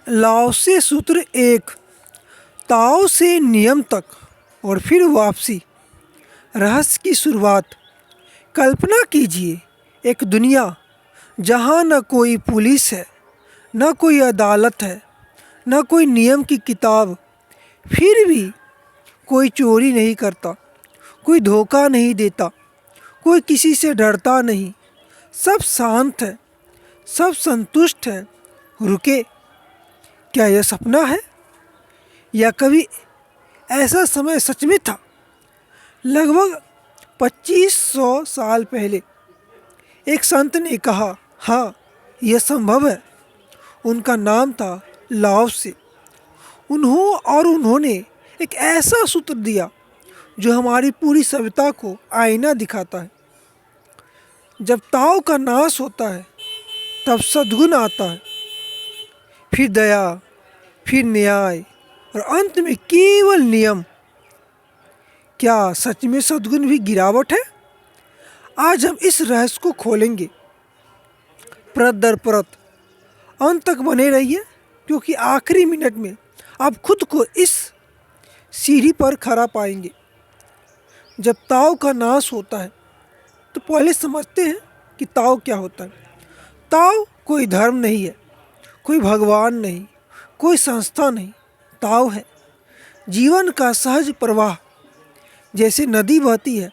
लाओ से सूत्र एक, ताओ से नियम तक और फिर वापसी। रहस्य की शुरुआत। कल्पना कीजिए एक दुनिया जहाँ न कोई पुलिस है, न कोई अदालत है, न कोई नियम की किताब। फिर भी कोई चोरी नहीं करता, कोई धोखा नहीं देता, कोई किसी से डरता नहीं। सब शांत है, सब संतुष्ट है। रुके, क्या यह सपना है या कभी ऐसा समय सच में था? लगभग 2500 साल पहले एक संत ने कहा, हाँ यह संभव है। उनका नाम था लाओ से। उन्होंने एक ऐसा सूत्र दिया जो हमारी पूरी सभ्यता को आईना दिखाता है। जब ताओ का नाश होता है तब सद्गुण आता है, फिर दया, फिर न्याय और अंत में केवल नियम। क्या सच में सद्गुण भी गिरावट है? आज हम इस रहस्य को खोलेंगे, परत दर परत। अंत तक बने रहिए, क्योंकि आखिरी मिनट में आप खुद को इस सीढ़ी पर खड़ा पाएंगे। जब ताओ का नाश होता है तो पहले समझते हैं कि ताओ क्या होता है। ताओ कोई धर्म नहीं है, कोई भगवान नहीं, कोई संस्था नहीं। ताओ है जीवन का सहज प्रवाह। जैसे नदी बहती है,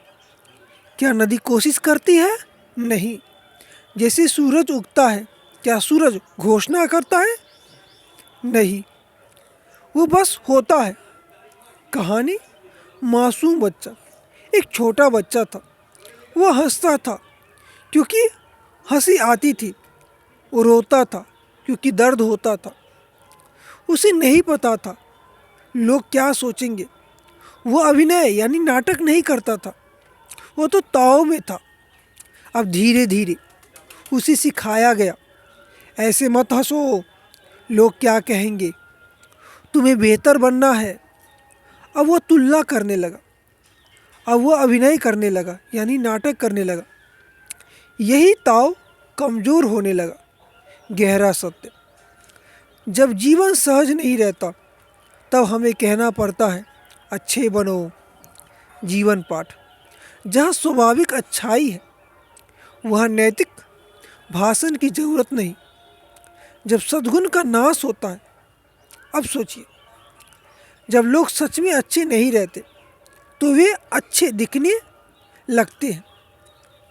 क्या नदी कोशिश करती है? नहीं। जैसे सूरज उगता है, क्या सूरज घोषणा करता है? नहीं, वो बस होता है। कहानी। मासूम बच्चा। एक छोटा बच्चा था। वो हंसता था क्योंकि हंसी आती थी। वो रोता था क्योंकि दर्द होता था। उसे नहीं पता था लोग क्या सोचेंगे। वो अभिनय यानी नाटक नहीं करता था, वो तो ताओ में था। अब धीरे धीरे उसे सिखाया गया, ऐसे मत हंसो, लोग क्या कहेंगे, तुम्हें बेहतर बनना है। अब वो तुलना करने लगा, अब वो अभिनय करने लगा यानी नाटक करने लगा। यही ताओ कमज़ोर होने लगा। गहरा सत्य। जब जीवन सहज नहीं रहता तब हमें कहना पड़ता है अच्छे बनो। जीवन पाठ। जहाँ स्वाभाविक अच्छाई है वहाँ नैतिक भाषण की ज़रूरत नहीं। जब सद्गुण का नाश होता है, अब सोचिए, जब लोग सच में अच्छे नहीं रहते तो वे अच्छे दिखने लगते हैं।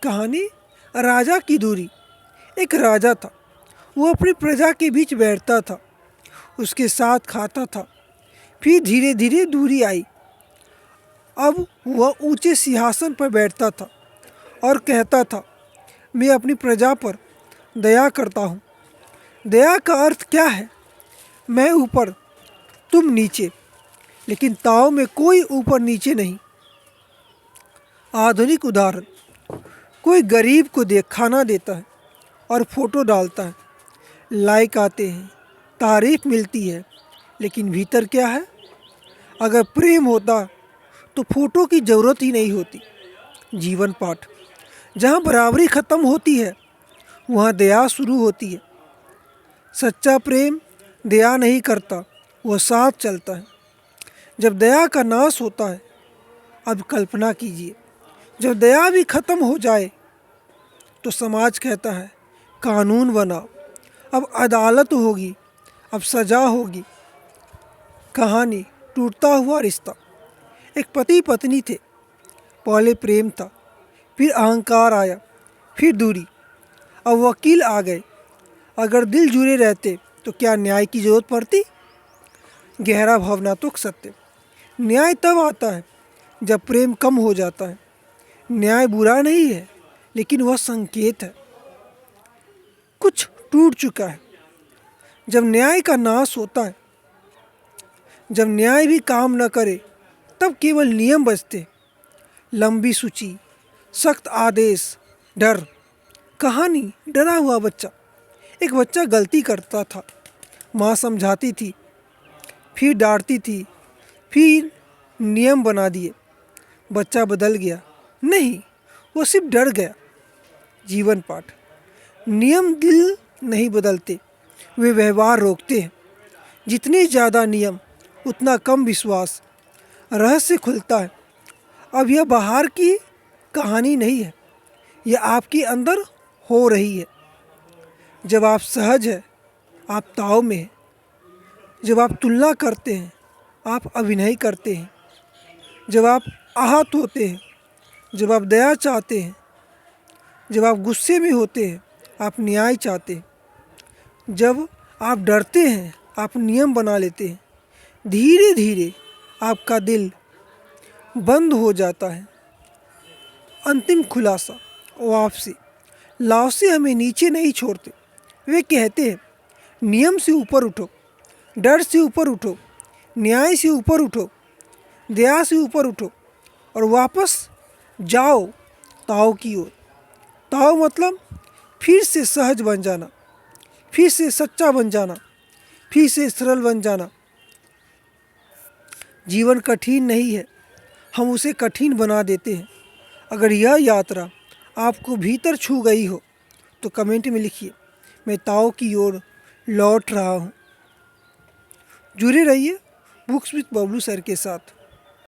कहानी। राजा की दूरी। एक राजा था, वो अपनी प्रजा के बीच बैठता था, उसके साथ खाता था। फिर धीरे धीरे दूरी आई। अब वह ऊंचे सिंहासन पर बैठता था और कहता था, मैं अपनी प्रजा पर दया करता हूँ। दया का अर्थ क्या है? मैं ऊपर, तुम नीचे। लेकिन ताओ में कोई ऊपर नीचे नहीं। आधुनिक उदाहरण। कोई गरीब को खाना देता है और फोटो डालता है। लाइक आते हैं, तारीफ मिलती है, लेकिन भीतर क्या है? अगर प्रेम होता तो फोटो की ज़रूरत ही नहीं होती। जीवन पाठ। जहाँ बराबरी ख़त्म होती है वहाँ दया शुरू होती है। सच्चा प्रेम दया नहीं करता, वह साथ चलता है। जब दया का नाश होता है, अब कल्पना कीजिए, जब दया भी ख़त्म हो जाए तो समाज कहता है कानून बनाओ, अब अदालत होगी, अब सज़ा होगी। कहानी। टूटता हुआ रिश्ता। एक पति पत्नी थे। पहले प्रेम था, फिर अहंकार आया, फिर दूरी। अब वकील आ गए। अगर दिल जुड़े रहते तो क्या न्याय की ज़रूरत पड़ती? गहरा भावनात्मक सत्य। न्याय तब आता है जब प्रेम कम हो जाता है। न्याय बुरा नहीं है, लेकिन वह संकेत है कुछ टूट चुका है। जब न्याय का नाश होता है, जब न्याय भी काम न करे, तब केवल नियम बचते। लंबी सूची, सख्त आदेश, डर। कहानी। डरा हुआ बच्चा। एक बच्चा गलती करता था, माँ समझाती थी, फिर डांटती थी, फिर नियम बना दिए। बच्चा बदल गया? नहीं, वो सिर्फ डर गया। जीवन पाठ। नियम दिल नहीं बदलते, वे व्यवहार रोकते हैं। जितने ज़्यादा नियम उतना कम विश्वास। रहस्य खुलता है। अब यह बाहर की कहानी नहीं है, यह आपके अंदर हो रही है। जब आप सहज हैं, आप ताव में हैं। जब आप तुलना करते हैं, आप अभिनय करते हैं। जब आप आहत होते हैं, जब आप दया चाहते हैं, जब आप गुस्से में होते हैं, आप न्याय चाहते हैं। जब आप डरते हैं, आप नियम बना लेते हैं। धीरे धीरे आपका दिल बंद हो जाता है। अंतिम खुलासा, वापसी। लाओसे हमें नीचे नहीं छोड़ते। वे कहते हैं, नियम से ऊपर उठो, डर से ऊपर उठो, न्याय से ऊपर उठो, दया से ऊपर उठो और वापस जाओ ताओ की ओर। ताओ मतलब फिर से सहज बन जाना, फिर से सच्चा बन जाना, फिर से सरल बन जाना। जीवन कठिन नहीं है, हम उसे कठिन बना देते हैं। अगर यह यात्रा आपको भीतर छू गई हो तो कमेंट में लिखिए, मैं ताओ की ओर लौट रहा हूँ। जुड़े रहिए बुक्स विद बबलू सर के साथ।